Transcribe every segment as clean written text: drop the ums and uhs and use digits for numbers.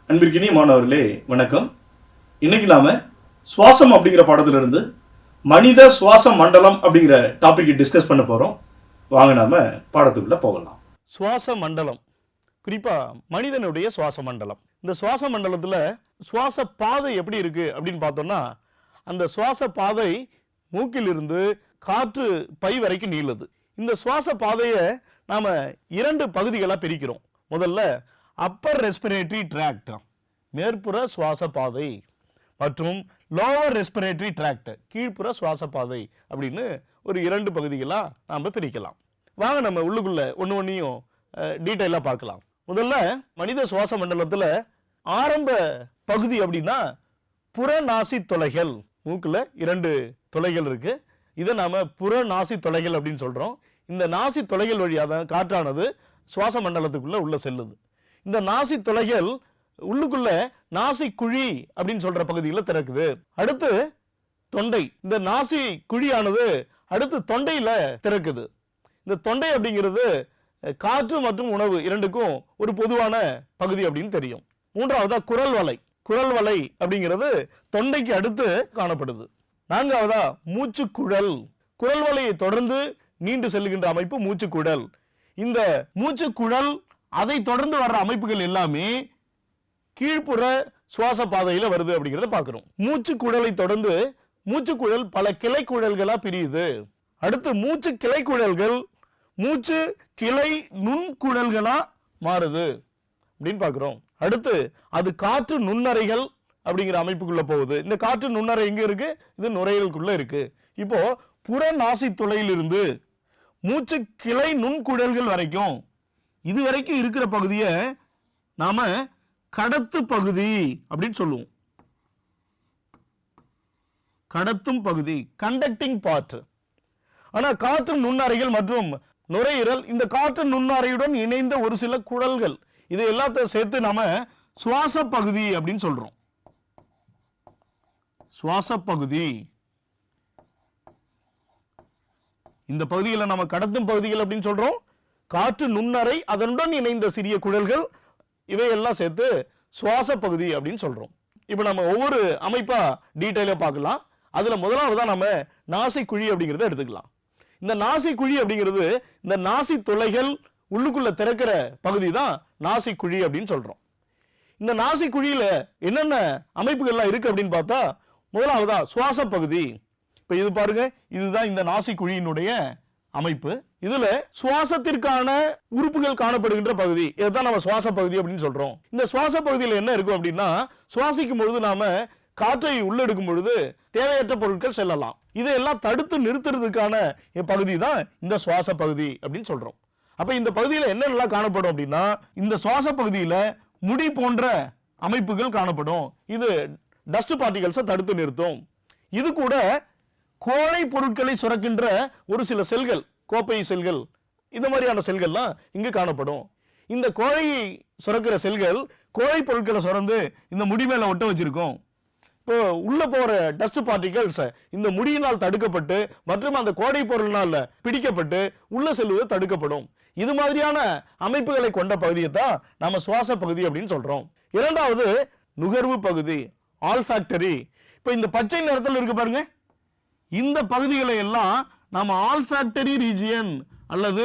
அன்பிற்கினிய மாணவர்களே வணக்கம். இன்னைக்கு நாம சுவாசம் அப்படிங்கிற பாடத்திலிருந்து மனித சுவாச மண்டலம் அப்படிங்கிற டாபிக் டிஸ்கஸ் பண்ண போறோம். வாங்க நாம பாடத்துக்குள்ள போகலாம். சுவாச மண்டலம், குறிப்பா மனிதனுடைய சுவாச மண்டலம். இந்த சுவாச மண்டலத்துல சுவாச பாதை எப்படி இருக்கு அப்படின்னு பார்த்தோம்னா, அந்த சுவாச பாதை மூக்கிலிருந்து காற்று பை வரைக்கும் நீளுது. இந்த சுவாச பாதையை நாம இரண்டு பகுதிகளா பிரிக்கிறோம். முதல்ல அப்பர் ரெஸ்பிரேட்டரி ட்ராக்ட், மேற்புற சுவாச பாதை, மற்றும் லோவர் ரெஸ்பிரேட்டரி ட்ராக்ட், கீழ்ப்புற சுவாச பாதை அப்படின்னு ஒரு இரண்டு பகுதிகளா நாம பிரிக்கலாம். வாங்க நம்ம உள்ளுக்குள்ள ஒன்று ஒன்றையும் டீட்டெயிலாக பார்க்கலாம். முதல்ல மனித சுவாச மண்டலத்தில் ஆரம்ப பகுதி அப்படின்னா புறநாசி துளைகள். மூக்கில் இரண்டு துளைகள் இருக்கு. இதை நாம புறநாசி துளைகள் அப்படின்னு சொல்றோம். இந்த நாசி துளைகள் வழியாக காற்றானது சுவாச மண்டலத்துக்குள்ள உள்ள செல்லுது. இந்த நாசி துளைகள் உள்ளுக்குள்ள நாசி குழி அப்படின்னு சொல்ற பகுதியில் திறக்குது. அடுத்து தொண்டை. இந்த நாசி குழியானது அடுத்து தொண்டையில திறக்குது. இந்த தொண்டை அப்படிங்கிறது காற்று மற்றும் உணவு இரண்டுக்கும் ஒரு பொதுவான பகுதி அப்படின்னு தெரியும். மூன்றாவதா குரல் வலை. குரல் வலை அப்படிங்கிறது தொண்டைக்கு அடுத்து காணப்படுது. நான்காவதா மூச்சுக்குழல். குரல் வலையை தொடர்ந்து நீண்டு செல்லுகின்ற அமைப்பு மூச்சுக்குழல். இந்த மூச்சுக்குழல் அதை தொடர்ந்து வர்ற அமைப்புகள் எல்லாமே கீழ்ப்புற சுவாச பாதையில வருது அப்படிங்கிறத பார்க்கிறோம். மூச்சுக்குழலை தொடர்ந்து மூச்சுக்குழல் பல கிளை குழல்களா பிரியுது. அடுத்து மூச்சு கிளை குழல்கள் மூச்சு கிளை நுண்குழல்களா மாறுது அப்படின்னு பார்க்கிறோம். அடுத்து அது காற்று நுண்ணறைகள் அப்படிங்கிற அமைப்புக்குள்ள போகுது. இந்த காற்று நுண்ணறை எங்க இருக்கு? இது நுரையீரலுக்குள்ள இருக்கு. இப்போ புறநாசி துளையிலிருந்து மூச்சு கிளை நுண்குழல்கள் வரைக்கும் இது வரைக்கும் இருக்கிற பகுதியை நாம கடத்து பகுதி அப்படின்னு சொல்லுவோம். கடத்தும் பகுதி, கண்டக்டிங் பார்ட். ஆனா காற்று நுண்ணறைகள் மற்றும் நுரையீரல், இந்த காற்று நுண்ணறையுடன் இணைந்த ஒரு சில குழல்கள், இது எல்லாத்தையும் சேர்த்து நாம சுவாச பகுதி அப்படின்னு சொல்றோம். சுவாச பகுதி. இந்த பகுதிகளை நம்ம கடத்தும் பகுதிகள் அப்படின்னு சொல்றோம். காற்று நுண்ணறை, அதனுடன் இணைந்த சிறிய குழல்கள், இவையெல்லாம் சேர்த்து சுவாச பகுதி அப்படின்னு சொல்றோம். இப்போ நம்ம ஒவ்வொரு அமைப்பா டீட்டெயிலாக பார்க்கலாம். அதுல முதலாவதா நம்ம நாசி குழி அப்படிங்கிறத எடுத்துக்கலாம். இந்த நாசி குழி அப்படிங்கிறது இந்த நாசி துளைகள் உள்ளுக்குள்ள திறக்கிற பகுதி தான் நாசி குழி அப்படின்னு சொல்றோம். இந்த நாசி குழியில என்னென்ன அமைப்புகள்லாம் இருக்கு அப்படின்னு பார்த்தா, முதலாவதா சுவாச பகுதி. இப்ப இது பாருங்க, இதுதான் இந்த நாசி குழியினுடைய அமைப்பு. இதுல சுவாசத்திற்கான உறுப்புகள் காணப்படுகின்ற பகுதி, இதுதான் நம்ம சுவாச பகுதி அப்படின்னு சொல்றோம். இந்த சுவாச பகுதியில் என்ன இருக்கும் அப்படின்னா, சுவாசிக்கும் பொழுது நாம காற்றை உள்ளெடுக்கும் பொழுது தேவையற்ற பொருட்கள் செல்லலாம். இதையெல்லாம் தடுத்து நிறுத்துறதுக்கான பகுதி தான் இந்த சுவாச பகுதி அப்படின்னு சொல்றோம். அப்ப இந்த பகுதியில் என்னெல்லாம் காணப்படும் அப்படின்னா, இந்த சுவாச பகுதியில முடி போன்ற அமைப்புகள் காணப்படும். இது டஸ்ட் பார்ட்டிகல்ஸை தடுத்து நிறுத்தும். இது கூட கோழை பொருட்களை சுரக்கின்ற ஒரு சில செல்கள், கோப்பை செல்கள், இந்த மாதிரியான செல்கள்லாம் இங்கு காணப்படும். இந்த கோழையை சுரக்கிற செல்கள் கோழை பொருட்களை சுரந்து இந்த முடி மேல ஒட்ட வச்சிருக்கும். இப்போ உள்ள போற டஸ்ட் பார்ட்டிகல்ஸ் இந்த முடியினால் தடுக்கப்பட்டு மற்றும் அந்த கோடை பொருளினால் பிடிக்கப்பட்டு உள்ள செல்வது தடுக்கப்படும். இது மாதிரியான அமைப்புகளை கொண்ட பகுதியை தான் நாம சுவாச பகுதி அப்படின்னு சொல்றோம். இரண்டாவது நுகர்வு பகுதி, ஆல்ஃபாக்டரி. இப்போ இந்த பச்சை நிறத்தில் இருக்கு பாருங்க, இந்த பகுதிகளை எல்லாம் நாம ஆல்ஃபாக்டரி ரீஜியன் அல்லது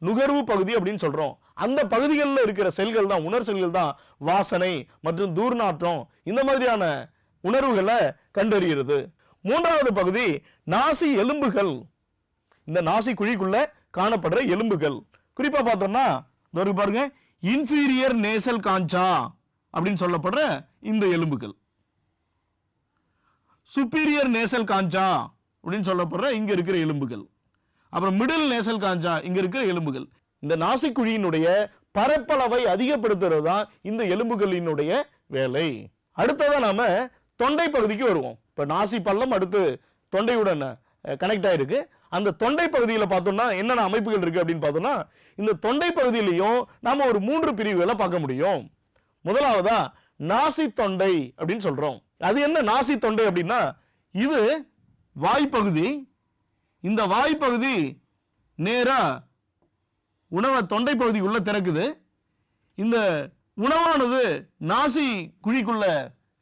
நுகர்வு பகுதி அப்படின்னு சொல்றோம். அந்த பகுதிகளில் இருக்கிற செல்கள் தான், உணர் செல்கள் தான் வாசனை மற்றும் தூர்நாற்றம் இந்த மாதிரியான உணர்வுகளை கண்டறிகிறது. மூன்றாவது பகுதி நாசி எலும்புகள். இந்த நாசி குழிக்குள்ள காணப்படுற எலும்புகள், குறிப்பா பார்த்தோம்னா பாருங்க, இன்ஃபீரியர் நேசல் காஞ்சா அப்படின்னு சொல்லப்படுற இந்த எலும்புகள், சுப்பீரியர் நேசல் காஞ்சா அப்படின்னு சொல்லப்படுற இங்க இருக்கிற எலும்புகள், அப்புறம் மிடில் நேசல் காஞ்சா இங்க இருக்கிற எலும்புகள். இந்த நாசிக்குழியினுடைய பரப்பளவை அதிகப்படுத்துறது தான் இந்த எலும்புகளினுடைய வேலை. அடுத்ததான் நாம தொண்டை பகுதிக்கு வருவோம். இப்ப நாசி பள்ளம் அடுத்து தொண்டையுடன் கனெக்ட் ஆயிருக்கு. அந்த தொண்டை பகுதியில் பார்த்தோம்னா என்னென்ன அமைப்புகள் இருக்கு அப்படின்னு பார்த்தோம்னா, இந்த தொண்டை பகுதியிலையும் நாம ஒரு 3 பிரிவுகளை பார்க்க முடியும். முதலாவதா நாசி தொண்டை அப்படின்னு சொல்றோம். அது என்ன நாசி தொண்டை அப்படின்னா, இது வாய்ப்பகுதி. இந்த வாய்ப்பகுதி நேரா உணவை தொண்டை பகுதி உள்ள திறக்குது. இந்த உணவானது நாசி குழிக்குள்ள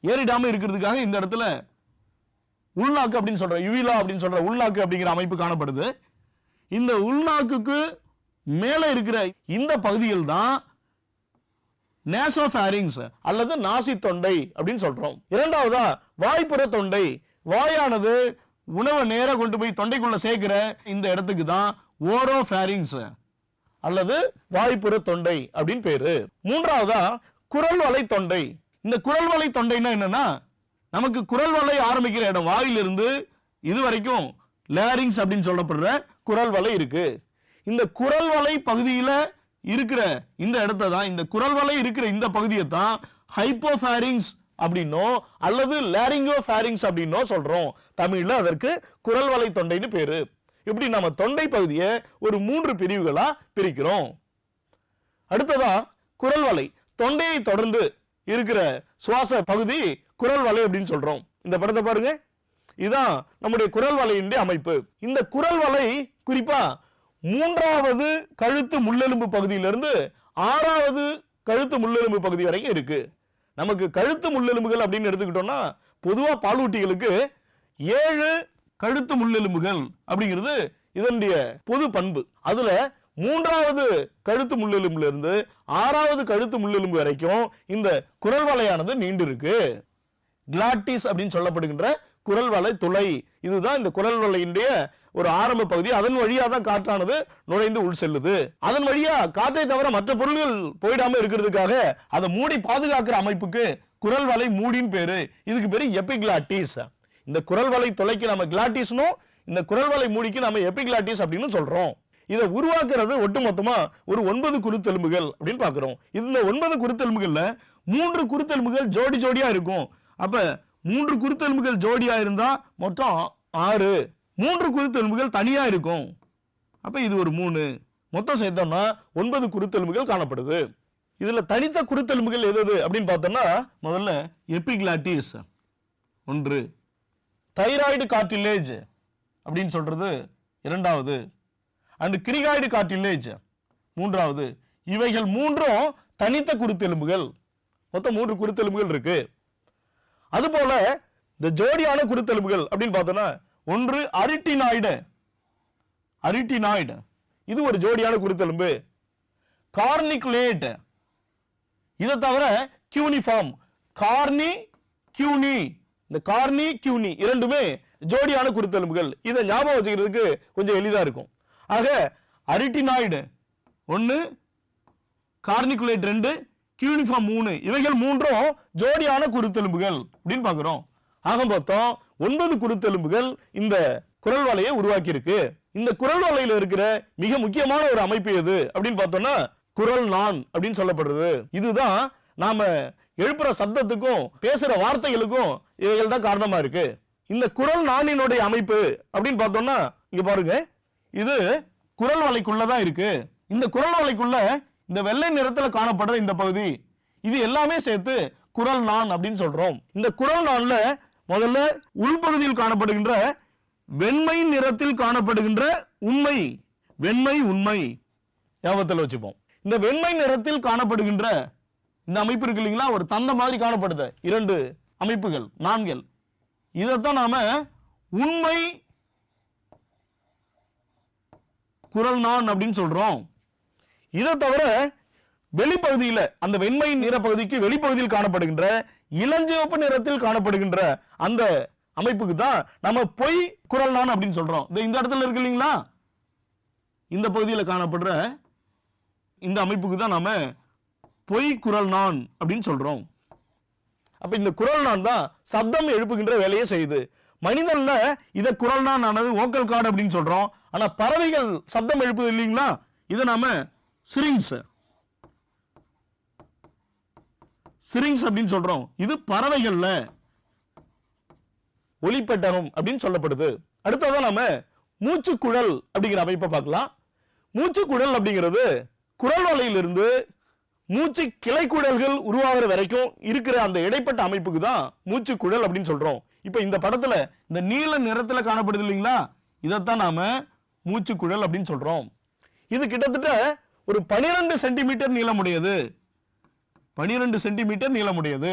ஏறிடாம இருக்கிறதுக்காக இந்த இடத்துல உள்நாக்கு அப்படின்னு சொல்ற யுவிலா அப்படின்னு சொல்ற உள்நாக்கு அப்படிங்கிற அமைப்பு காணப்படுது. இந்த உள்நாக்குக்கு மேல இருக்கிற இந்த பகுதியில் தான் நேசோஃபாரிங்ஸ் அல்லது நாசி தொண்டை அப்படின்னு சொல்றோம். இரண்டாவதா வாய்ப்புற தொண்டை. வாயானது உணவை நேரா கொண்டு போய் தொண்டைக்குள்ள சேர்க்கிற இந்த இடத்துக்கு தான் ஓரோஃபாரிங்ஸ் அல்லது வாய்ப்புற தொண்டை அப்படின்னு பேரு. மூன்றாவதா குரல் வலை தொண்டை. இந்த குரல் வலை தொண்டைன்னா என்னன்னா, நமக்கு குரல் வலை ஆரம்பிக்கிற இடம் வாயிலிருந்து இதுவரைக்கும் லேரிங்ஸ் அப்படின்னு சொல்லப்படுற குரல் வலை இருக்கு. இந்த குரல் வலை பகுதியில இருக்கிற இந்த இடத்தை தான், இந்த குரல் வலை இருக்கிற இந்த பகுதியை தான் ஹைப்போஃபாரிங்ஸ் அப்படின்னோ அல்லது லேரிங்கோஃபாரிங்ஸ் அப்படின்னோ சொல்றோம். தமிழ்ல அதற்கு குரல் வலை தொண்டைன்னு பேரு. இப்படி நம்ம தொண்டை பகுதியை ஒரு 3 பிரிவுகளா பிரிக்கிறோம். அடுத்ததா குரல் வலை. தொண்டையை தொடர்ந்து இருக்கிற சுவாச பகுதி குரல் வலை அப்படின்னு சொல்றோம். இந்த படத்தை பாருங்க, இதுதான் நம்முடைய குரல் வலையின் அமைப்பு. இந்த குரல் வலை குறிப்பா 3வது கழுத்து முள்ளெலும்பு பகுதியிலிருந்து 6வது கழுத்து முள்ளெலும்பு பகுதி வரைக்கும் இருக்கு. நமக்கு கழுத்து முள்ளெலும்புகள் அப்படின்னு எடுத்துக்கிட்டோம்னா பொதுவா பாலூட்டிகளுக்கு 7 கழுத்து முள்ளெலும்புகள் அப்படிங்கிறது இதனுடைய பொது பண்பு. அதுல 3வது கழுத்து முள்ளெலும்புல இருந்து 6வது கழுத்து முள்ளெலும்பு வரைக்கும் இந்த குரல் வலையானது நீண்டு இருக்கு. கிளாட்டிஸ் அப்படின்னு சொல்லப்படுகின்ற குரல் வலை துளை, இதுதான் இந்த குரல் வலையினுடைய ஒரு ஆரம்ப பகுதி. அதன் வழியா தான் காற்றானது நுழைந்து உள் செல்லுது. அதன் வழியா காற்றை தவிர மற்ற பொருள்கள் போயிடாம இருக்கிறதுக்காக அதை மூடி பாதுகாக்கிற அமைப்புக்கு குரல் வலை மூடின்னு பேரு. இதுக்கு பேரு எபிகிளாட்டிஸ். இந்த குரல் வலை துளைக்கு நம்ம கிளாட்டிஸ்னும் இந்த குரல் வலை மூடிக்கு நம்ம எபிகிளாட்டிஸ் அப்படின்னு சொல்றோம். இதை உருவாக்குறது ஒட்டுமொத்தமா ஒரு 9 குருத்தெலும்புகள் அப்படின்னு பாக்குறோம். இந்த 9 குருத்தெலும்புகள்ல 3 குருத்தெலும்புகள் ஜோடி ஜோடியா இருக்கும். அப்ப 3 குருத்தெலும்புகள் ஜோடியா இருந்தா மொத்தம் 6. 3 குருத்தெலும்புகள் தனியா இருக்கும். அப்ப இது ஒரு 3. மொத்தம் சேர்த்தோம்னா 9 குருத்தெலும்புகள் காணப்படுது. இதுல தனித்த குருத்தெலும்புகள் எது அப்படின்னு பார்த்தோம்னா, முதல்ல எபிகிளாட்டிஸ் 1, தைராய்டு கார்டிலேஜ் அப்படின்னு சொல்றது 2வது, அண்ட் கிரிகாய்டு கார்டிலேஜ் 3வது. இவைகள் 3ம் தனித்த குருத்தெலும்புகள். மொத்தம் 3 குருத்தெலும்புகள் இருக்கு. அதுபோல இந்த ஜோடியான குருத்தெலும்புகள் அப்படின்னு பார்த்தோம்னா, 1 அரிட்டினாய்டு. இது ஒரு ஜோடியான குருத்தெலும்பு. கார்னிகுலேட். இதை தவிர கியூனிஃபார்ம். கார்னி கியூனி. இந்த கார்னி கியூனி இரண்டுமே ஜோடியான குருத்தெலும்புகள். இதை ஞாபகம் வச்சுக்கிறதுக்கு கொஞ்சம் எளிதா இருக்கும். ஆக அரிட்டினாய்டு 1, கார்னிகுலேட் 2, கியூனிஃபார்ம் 3, இவைகள் 3ம் ஜோடியான குருத்தெலும்புகள் அப்படின்னு பார்க்கிறோம். ஆக மொத்தம் 9 குருத்தெலும்புகள் இந்த குரல் வலையை உருவாக்கி இருக்கு. இந்த குரல் வலையில இருக்கிற மிக முக்கியமான ஒரு அமைப்பு எது அப்படின்னு பார்த்தோம்னா குரல் நான் அப்படின்னு சொல்லப்படுறது. இதுதான் நாம எழுப்புற சத்தத்துக்கும் பேசுற வார்த்தைகளுக்கும் இவைகள் தான் காரணமா இருக்கு. இந்த குரல் நானினுடைய அமைப்பு அப்படின்னு பார்த்தோம்னா இங்க பாருங்க, இது குரல் வலைக்குள்ளதான் இருக்கு. இந்த குரல் வலைக்குள்ள இந்த வெள்ளை நிறத்துல காணப்படுற இந்த பகுதி, இது எல்லாமே சேர்த்து குரல் நான் அப்படின்னு சொல்றோம். இந்த குரல் நான்ல முதல்ல உள்பகுதியில் காணப்படுகின்ற வெண்மை நிறத்தில் காணப்படுகின்ற உண்மை, வெண்மை உண்மை ஞாபகத்தில் வச்சுப்போம். இந்த வெண்மை நிறத்தில் காணப்படுகின்ற இந்த அமைப்பு இருக்கு இல்லைங்களா, ஒரு தந்த மாதிரி காணப்படுது 2 அமைப்புகள், நான்கள். இதைத்தான் நாம உண்மை குரல் நான் அப்படின்னு சொல்றோம். இதை தவிர வெளிப்பகுதியில், அந்த வெண்மை நிற பகுதிக்கு வெளிப்பகுதியில் காணப்படுகின்ற இளஞ்சிவப்பு நிறத்தில் காணப்படுகின்ற அந்த அமைப்புக்கு தான் நம்ம பொய் குரல் நான் அப்படின்னு சொல்றோம். இந்த இடத்துல இருக்கு இல்லைங்களா, இந்த பகுதியில் காணப்படுற இந்த அமைப்புக்கு தான் நாம பொய் குரல் நான் அப்படின்னு சொல்றோம். அப்ப இந்த குரல் நான் தான் சப்தம் எழுப்புகின்ற வேலையை செய்யுது. மனிதன்ல இதை குரல் நான் ஆனது வோக்கல் கார்டு அப்படின்னு சொல்றோம். ஆனா பறவைகள் சப்தம் எழுப்புது இல்லைங்களா, இதை நாம சிரிங்ஸ் அப்படின்னு சொல்றோம். இது பறவைகள்ல ஒலிப்பெட்டகம் அப்படின்னு சொல்லப்படுது. அடுத்ததான் நாம மூச்சுக்குழல் அப்படிங்கிற அமைப்பை பார்க்கலாம். மூச்சுக்குழல் அப்படிங்கிறது குரல் வலையிலிருந்து மூச்சு கிளைக்குழல்கள் உருவாகிற வரைக்கும் இருக்கிற அந்த இடைப்பட்ட அமைப்புக்கு தான் மூச்சுக்குழல் அப்படின்னு சொல்றோம். இப்ப இந்த படத்துல இந்த நீல நிறத்துல காணப்படுது இல்லைங்களா, இதைத்தான் நாம மூச்சுக்குழல் அப்படின்னு சொல்றோம். இது கிட்டத்தட்ட ஒரு 12 சென்டிமீட்டர் நீளமுடையது. 12 சென்டிமீட்டர் நீளமுடையது.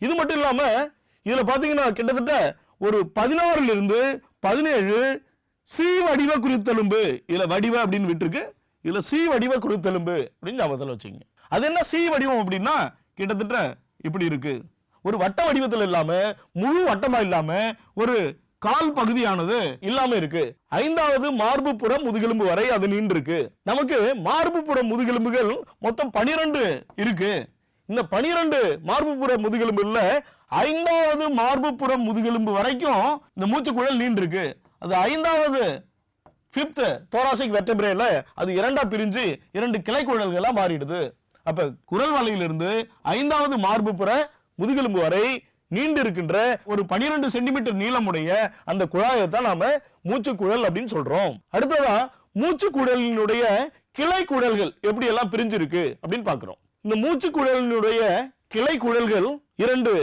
இது மட்டும் இல்லாம இதுல பாத்தீங்கன்னா கிட்டத்தட்ட ஒரு 16 இருந்து 17 சி வடிவ குருத்தெலும்பு, இதுல வடிவ அப்படின்னு விட்டுருக்கு, இதுல சி வடிவ குருத்தெலும்பு அப்படின்னு ஞாபகத்தில் வச்சுங்க. அது என்ன சி வடிவம் அப்படின்னா கிட்டத்தட்ட இப்படி இருக்கு, ஒரு வட்ட வடிவத்தில் இல்லாம முழு வட்டமா இல்லாம ஒரு கால் பகுதியானது இல்லாம இருக்கு. 5வது மார்பு புறம் முதுகெலும்பு வரை அது நீண்டு இருக்கு. நமக்கு மார்பு புறம் முதுகெலும்புகள் மொத்தம் 12 இருக்கு. இந்த 12 மார்பு புற முதுகெலும்புல 5வது மார்பு புறம் முதுகெலும்பு வரைக்கும் இந்த மூச்சுக்குழல் நீண்டு இருக்கு. அது 5வது 5th thoracic vertebrae-ல அது இரண்டா பிரிஞ்சு 2 கிளை குழல்களா மாறிடுது. அப்ப குரல் வலையிலிருந்து 5வது மார்பு புற முதுகெலும்பு வரை நீண்டு இருக்கின்ற ஒரு 12 சென்டிமீட்டர் நீளமுடைய அந்த குழாயை தான் நாம மூச்சுக்குழல் அப்படின்னு சொல்றோம். அடுத்ததா மூச்சுக்குழலினுடைய கிளை குழல்கள் எப்படி எல்லாம் பிரிஞ்சிருக்கு அப்படின்னு பாக்குறோம். இந்த மூச்சுக்குழலினுடைய கிளை குழல்கள் 2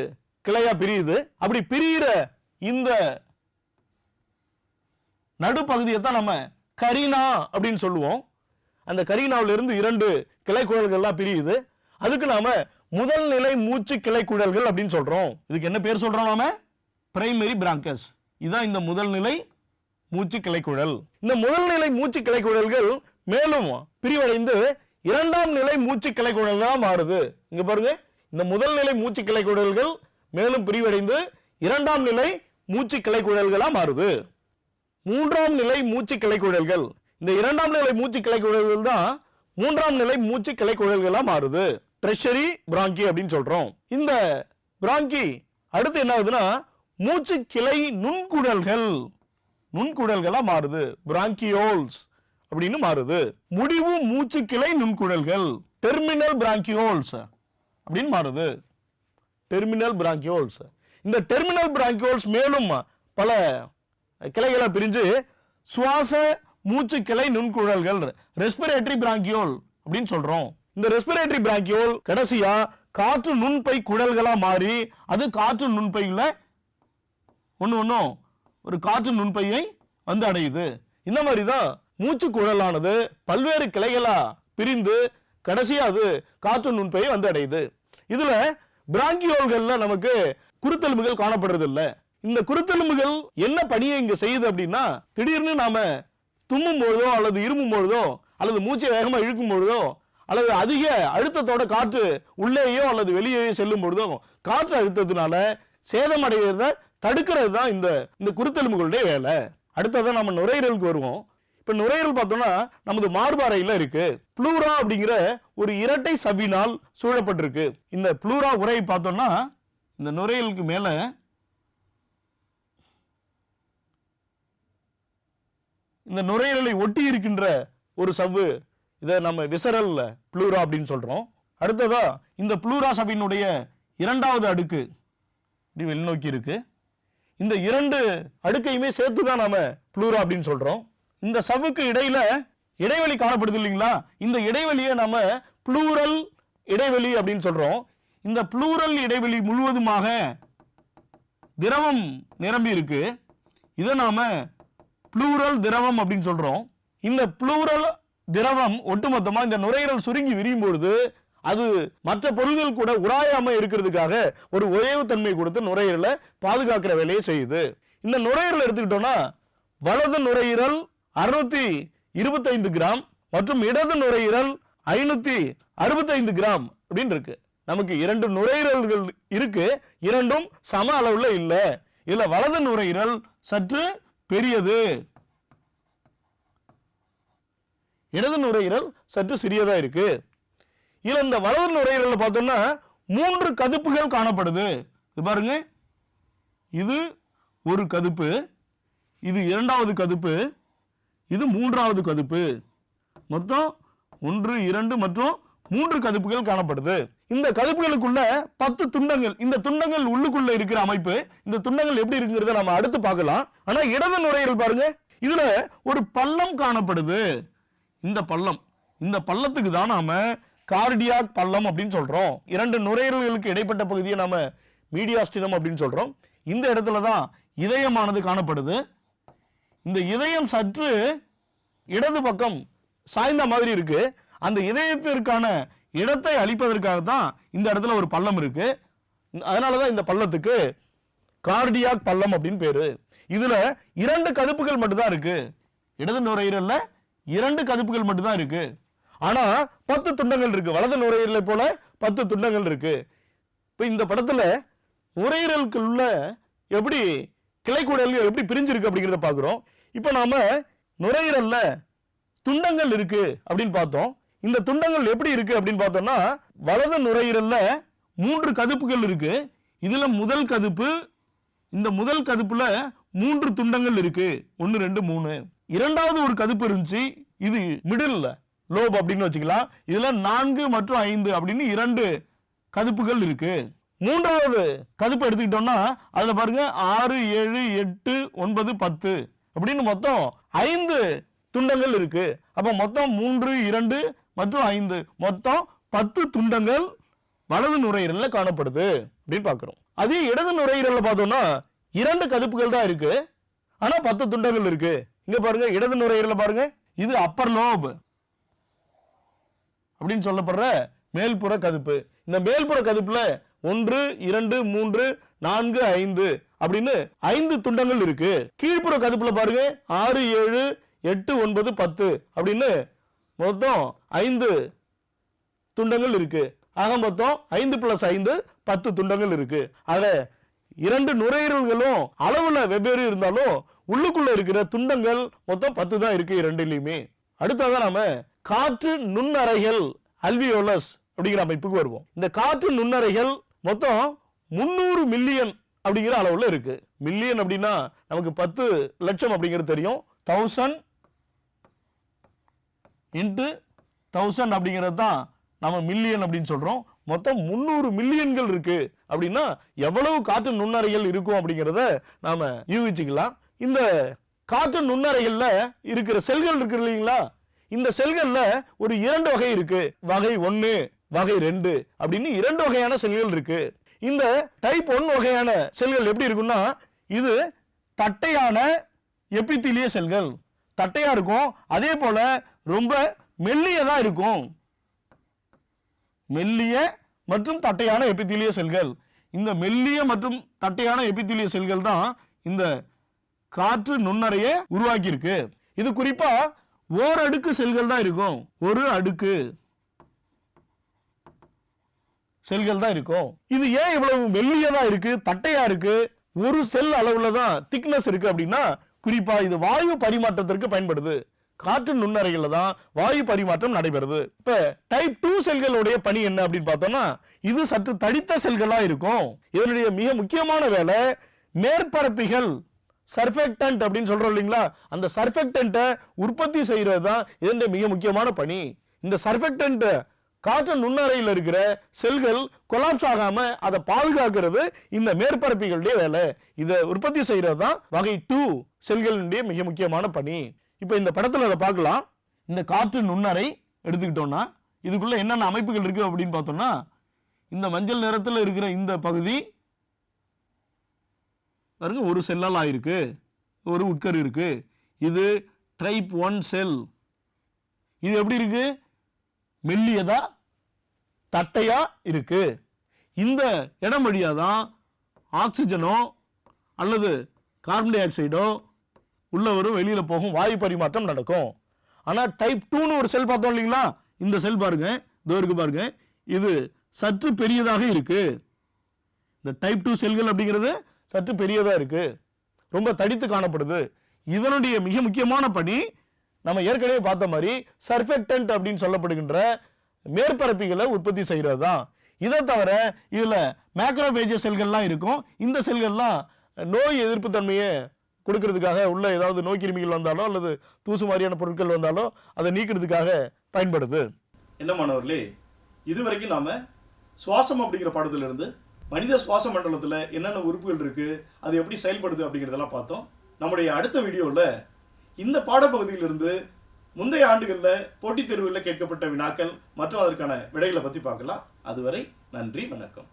கிளையா பிரியுது. அப்படி பிரியிற இந்த நடுப்பகுதியை தான் நம்ம கரீனா அப்படின்னு சொல்லுவோம். அந்த கரீனாவில இருந்து 2 கிளை குழல்கள்லாம் பிரியுது. அதுக்கு நாம முதல் நிலை மூச்சு கிளை குழல்கள் அப்படின்னு சொல்றோம். இதுக்கு என்ன பேர் சொல்றோம் நாம? Primary bronchus. இதான் இந்த முதல் நிலை மூச்சு கிளை குழல். இந்த முதல் நிலை மூச்சு கிளை குழல்கள் மேலும் பிரிவடைந்து 2ஆம் நிலை மூச்சு கிளை குழல்களா மாறுது. இங்க பாருங்க, இந்த முதல் நிலை மூச்சு கிளை குழல்கள் மேலும் பிரிவடைந்து 2ஆம் நிலை மூச்சு கிளை குழல்களா மாறுது. 3ஆம் நிலை மூச்சு கிளை குழல்கள், இந்த 2ஆம் நிலை மூச்சு கிளை குழல்கள் தான் 3ஆம் நிலை மூச்சு கிளை குழல்களா மாறுது. ட்ரெஷரி பிராங்கி அப்படின்னு சொல்றோம். இந்த பிராங்கி அடுத்து என்ன ஆகுதுன்னா மூச்சு கிளை நுண்குழல்களா மாறுது. பிராங்கியோல்ஸ் அப்படின்னு மாறுது. முடிவு மூச்சு கிளை நுண்குழல்கள் டெர்மினல் பிராங்கியோல்ஸ் அப்படின்னு மாறுது. Terminal bronchioles. இந்த டெர்மினல் பிராங்கியோல்ஸ் மேலும் பல கிளைகளை பிரிஞ்சு சுவாச மூச்சு கிளை நுண்குழல்கள் ரெஸ்பிரேட்டரி பிராங்கியோல் அப்படின்னு சொல்றோம். இந்த ரெஸ்பிரேட்டரி பிராங்கியோல் கடைசியா காற்று நுண்பை குழல்களா மாறி அது காற்று நுண்பையில ஒன்னும் ஒரு காற்று நுண்பையை வந்து அடையுது. இந்த மாதிரி தான் மூச்சு குழலானது பல்வேறு கிளைகளா பிரிந்து கடைசியா அது காற்று நுண்பையை வந்து அடையுது. இதுல பிராங்கியோல்கள்ல நமக்கு குருத்தெலும்புகள் காணப்படுறது இல்ல. இந்த குருத்தெலும்புகள் என்ன பணியை இங்க செய்யுது அப்படின்னா, திடீர்னு நாம தும்மும் பொழுதோ அல்லது இருமும் பொழுதோ அல்லது மூச்சை வேகமா இழுக்கும் பொழுதோ அல்லது அதிக அழுத்தத்தோட காற்று உள்ளேயோ அல்லது வெளியே செல்லும் பொழுதோ காற்று அழுத்தத்தினால சேதமடைகிறத தடுக்கிறது தான் இந்த குருத்தெலும்புகளுடைய வேலை. அடுத்ததான் நம்ம நுரையீரலுக்கு வருவோம். இப்ப நுரையீரல் பார்த்தோம்னா நமது மார்பறையில இருக்கு. ப்ளூரா அப்படிங்கிற ஒரு இரட்டை சவ்வினால் சூழப்பட்டிருக்கு. இந்த ப்ளூரா உரை பார்த்தோம்னா இந்த நுரையீரலுக்கு மேல இந்த நுரையீரலை ஒட்டி இருக்கின்ற ஒரு சவ்வு, இதை நம்ம விசரல் ப்ளூரா அப்படின்னு சொல்றோம். அடுத்ததா இந்த ப்ளூரா சவ்வினுடைய 2வது அடுக்கு இப்படி வெளிநோக்கி இருக்கு. இந்த 2 அடுக்கையுமே சேர்த்து தான் நாம ப்ளூரா அப்படின்னு சொல்றோம். இந்த சவ்வுக்கு இடையில இடைவெளி காணப்படுது இல்லைங்களா, இந்த இடைவெளியை நாம ப்ளூரல் இடைவெளி அப்படின்னு சொல்றோம். இந்த ப்ளூரல் இடைவெளி முழுவதுமாக திரவம் நிரம்பி இருக்கு. இதை நாம ப்ளூரல் திரவம் அப்படின்னு சொல்றோம். இந்த ப்ளூரல் திரவம் ஒட்டுமொத்தமா இந்த நுரையீரல் சுருங்கி விரியும் பொழுது அது மற்ற பொருள்கள் கூட உராயாம இருக்கிறதுக்காக ஒரு உயவு தன்மை கொடுத்து நுரையீரலை பாதுகாக்கிற வேலையை செய்யுது. இந்த நுரையீரல் எடுத்துக்கிட்டோம்னா வலது நுரையீரல் 625 கிராம் மற்றும் இடது நுரையீரல் 565 கிராம் அப்படின்னு இருக்கு. நமக்கு 2 நுரையீரல்கள் இருக்கு, இரண்டும் சம அளவுல இல்ல. இதுல வலது நுரையீரல் சற்று பெரியது, இடது நுரையீரல் சற்று சிறியதா இருக்கு. இதுல இந்த வலது நுரையீரல் பார்த்தோம்னா 3 கதுப்புகள் காணப்படுது. இது பாருங்க, இது ஒரு கதுப்பு, இது 2வது கதுப்பு, இது 3வது கதுப்பு. மொத்தம் 1 2 மற்றும் 3 கதுப்புகள் காணப்படுது. இந்த கதுப்புகளுக்குள்ள 10 துண்டங்கள். இந்த துண்டங்கள் உள்ளுக்குள்ள இருக்கிற அமைப்பு, இந்த துண்டங்கள் எப்படி இருக்குங்கிறத நம்ம அடுத்து பார்க்கலாம். ஆனா இடது நுரையீரல் பாருங்க, இதுல ஒரு பள்ளம் காணப்படுது. இந்த பள்ளத்துக்கு தான் நாம கார்டியாக் பள்ளம் அப்படின்னு சொல்றோம். 2 நுரையீரல்களுக்கு இடைப்பட்ட பகுதியை நாம மீடியாஸ்டினம் அப்படின்னு சொல்றோம். இந்த இடத்துல தான் இதயமானது காணப்படுது. இந்த இதயம் சற்று இடது பக்கம் சாய்ந்த மாதிரி இருக்கு. அந்த இதயத்திற்கான இடத்தை அளிப்பதற்காக தான் இந்த இடத்துல ஒரு பள்ளம் இருக்கு. அதனாலதான் இந்த பள்ளத்துக்கு கார்டியாக் பள்ளம் அப்படின்னு பேரு. இதுல 2 கதுப்புகள் மட்டும்தான் இருக்கு. இடது நுரையீரல்ல 2 கதுப்புகள் மட்டும்தான் இருக்கு. ஆனா 10 துண்டங்கள் இருக்கு. வலது நுரையீரலை போல 10 துண்டங்கள் இருக்கு. இப்ப இந்த படத்துல நுரையீரலுக்குள்ள எப்படி கிளைக்குடல்கள் எப்படி பிரிஞ்சிருக்கு அப்படிங்கிறத பாக்குறோம். இப்ப நாம நுரையீரல்ல துண்டங்கள் இருக்கு அப்படின்னு பார்த்தோம். இந்த துண்டங்கள் எப்படி இருக்கு அப்படின்னு பார்த்தோம்னா, வலது நுரையீரல்ல 3 கதுப்புகள் இருக்கு. இதுல முதல் கதுப்பு, இந்த முதல் கதுப்புல 3 துண்டங்கள் இருக்கு. 1 2 3. இரண்டாவது ஒரு கதுப்பு இருந்துச்சு. இது மிடில்ல லோப் அப்படின்னு வச்சுக்கலாம். இதுல 4 மற்றும் 5 அப்படின்னு 2 கதுப்புகள் இருக்கு. மூன்றாவது கதுப்பு எடுத்துக்கிட்டோம்னா அதுல பாருங்க 6 7 8 9 10 அப்படின்னு மொத்தம் 5 துண்டங்கள் இருக்கு. அப்ப மொத்தம் 3 2 மற்றும் 5 மொத்தம் 10 துண்டங்கள் வலது நுரையீரல்ல காணப்படுது அப்படின்னு பாக்குறோம். அதே இடது நுரையீரல்ல பார்த்தோம்னா 2 கதுப்புகள் தான் இருக்கு. ஆனா 10 துண்டங்கள் இருக்கு. இங்க பாருங்க, இடது நுரையீரல்ல பாருங்க, இது அப்பர் லோப் அப்படின்னு சொல்லப்படுற மேல்புற கதுப்பு. இந்த மேல்புற கதுப்புல 1 2 3 4 5 அப்படின்னு 5 துண்டங்கள் இருக்கு. கீழ்ப்புற கதுப்புல பாருங்க 6 7 8 9 10 அப்படின்னு மொத்தம் 5 துண்டங்கள் இருக்கு. ஆக மொத்தம் 5 + 5 10 துண்டங்கள் இருக்கு. அத 2 நுரையீரல்களும் அளவுல வெவ்வேறு இருந்தாலும் உள்ளுக்குள்ள இருக்கிற துண்டங்கள் மொத்தம் 10 தான் இருக்கு இரண்டிலுமே. அடுத்ததான் நாம காற்று நுண்ணறைகள் அல்வியோலஸ் அப்படிங்கிற அமைப்புக்கு வருவோம். இந்த காற்று நுண்ணறைகள் மொத்தம் 300 மில்லியன் அப்படிங்கிற அளவுல இருக்கு. மில்லியன் அப்படின்னா நமக்கு 10 லட்சம் அப்படிங்கிறது தெரியும். 1000 × 1000 அப்படிங்கிறது தான் நம்ம மில்லியன் அப்படின்னு சொல்றோம். மொத்தம் 300 மில்லியன்கள் இருக்கு அப்படின்னா எவ்வளவு காற்று நுண்ணறைகள் இருக்கும் அப்படிங்கிறத நாம யூகிச்சுக்கலாம். இந்த காற்று நுண்ணறைகள்ல இருக்கிற செல்கள் இருக்கு இல்லைங்களா, இந்த செல்கள்ல ஒரு 2 வகை இருக்கு. வகை 1 வகை 2 அப்படின்னு 2 வகையான செல்கள் இருக்கு. இந்த டைப் 1 வகையான செல்கள் எப்படி இருக்குன்னா, இது தட்டையான எபித்தீலிய செல்கள். தட்டையா இருக்கும். அதே போல ரொம்ப மெல்லியதா இருக்கும். மெல்லிய மற்றும் தட்டையான எபித்தீலிய செல்கள். இந்த மெல்லிய மற்றும் தட்டையான எபித்தீலிய செல்கள் தான் இந்த காற்று நுண்ணறையை உருவாக்கி இருக்கு. இது குறிப்பா ஓரடுக்கு செல்கள் தான் இருக்கும். ஒரு அடுக்கு செல்கள் தான் இருக்கும். இது ஏன் இவ்வளவு மெல்லியதா இருக்கு, தட்டையா இருக்கு, ஒரு செல் அளவுல தான் திக்னஸ் இருக்கு அப்படின்னா, குறிப்பா இது வாயு பரிமாற்றத்திற்கு பயன்படுது. காற்று நுண்ணறைகள்ல தான் வாயு பரிமாற்றம் நடைபெறுது. இப்ப டைப் 2 செல்களுடைய பணி என்ன அப்படின்னு பார்த்தோம்னா, இது சற்று தடித்த செல்களா இருக்கும். இதனுடைய மிக முக்கியமான வேலை மேற்பரப்பிகள் சர்ஃபெக்டன்ட் அப்படின்னு சொல்றோம் இல்லைங்களா, அந்த சர்ஃபெக்டன்ட்டை உற்பத்தி செய்யறது தான் இதனுடைய மிக முக்கியமான பணி. இந்த சர்ஃபெக்டன்ட் காற்று நுண்ணறையில் இருக்கிற செல்கள் கொலாப்ஸ் ஆகாம அதை பாதுகாக்கிறது இந்த மேற்பரப்பிகளுடைய வேலை. இதை உற்பத்தி செய்யறது தான் வகை 2 செல்களுடைய மிக முக்கியமான பணி. இப்ப இந்த படத்துல அதை பார்க்கலாம். இந்த காற்று நுண்ணறை எடுத்துக்கிட்டோம்னா இதுக்குள்ள என்னென்ன அமைப்புகள் இருக்கு அப்படின்னு பார்த்தோம்னா, இந்த மஞ்சள் நிறத்தில் இருக்கிற இந்த பகுதி பாருங்க, ஒரு செல்லால் ஆயிருக்கு, ஒரு உட்கரு இருக்கு. இது டைப் 1 செல். இது எப்படி இருக்கு, மெல்லியதா தட்டையா இருக்கு. இந்த இடம் வழியா தான் ஆக்சிஜனோ அல்லது கார்பன் டை ஆக்சைடோ உள்ள வரும், வெளியில போகும், வாயு பரிமாற்றம் நடக்கும். ஆனா டைப் 2ன்னு ஒரு செல் பார்த்தோம் இல்லைங்களா, இந்த செல் பாருங்க, இதோ இருக்கு பாருங்க, இது சற்று பெரியதாக இருக்கு. இந்த டைப் 2 செல்கள் அப்படிங்கிறது சற்று பெரியதா இருக்கு, ரொம்ப தடித்து காணப்படுது. இதனுடைய மிக முக்கியமான பணி நம்ம ஏற்கனவே பார்த்த மாதிரி சர்ஃபெக்டன்ட் அப்படின்னு சொல்லப்படுகின்ற மேற்பரப்பிகளை உற்பத்தி செய்யறது தான். இதை தவிர இதுல மேக்ரோபேஜ் செல்கள்லாம் இருக்கும். இந்த செல்கள்லாம் நோய் எதிர்ப்பு தன்மையை கொடுக்கறதுக்காக, உள்ள ஏதாவது நோய் கிருமிகள் வந்தாலோ அல்லது தூசு மாதிரியான பொருட்கள் வந்தாலோ அதை நீக்கிறதுக்காக பயன்படுது. என்ன மாணவர்களே, இதுவரைக்கும் நாம சுவாசம் அப்படிங்கிற பாடத்திலிருந்து மனித சுவாச மண்டலத்தில் என்னென்ன உறுப்புகள் இருக்கு, அது எப்படி செயல்படுது அப்படிங்கிறதெல்லாம் பார்த்தோம். நம்முடைய அடுத்த வீடியோவில் இந்த பாடப்பகுதியிலிருந்து முந்தைய ஆண்டுகளில் போட்டித் தேர்வுகளில் கேட்கப்பட்ட வினாக்கள் மற்றும் அதற்கான விடைகளை பற்றி பார்க்கலாம். அதுவரை நன்றி, வணக்கம்.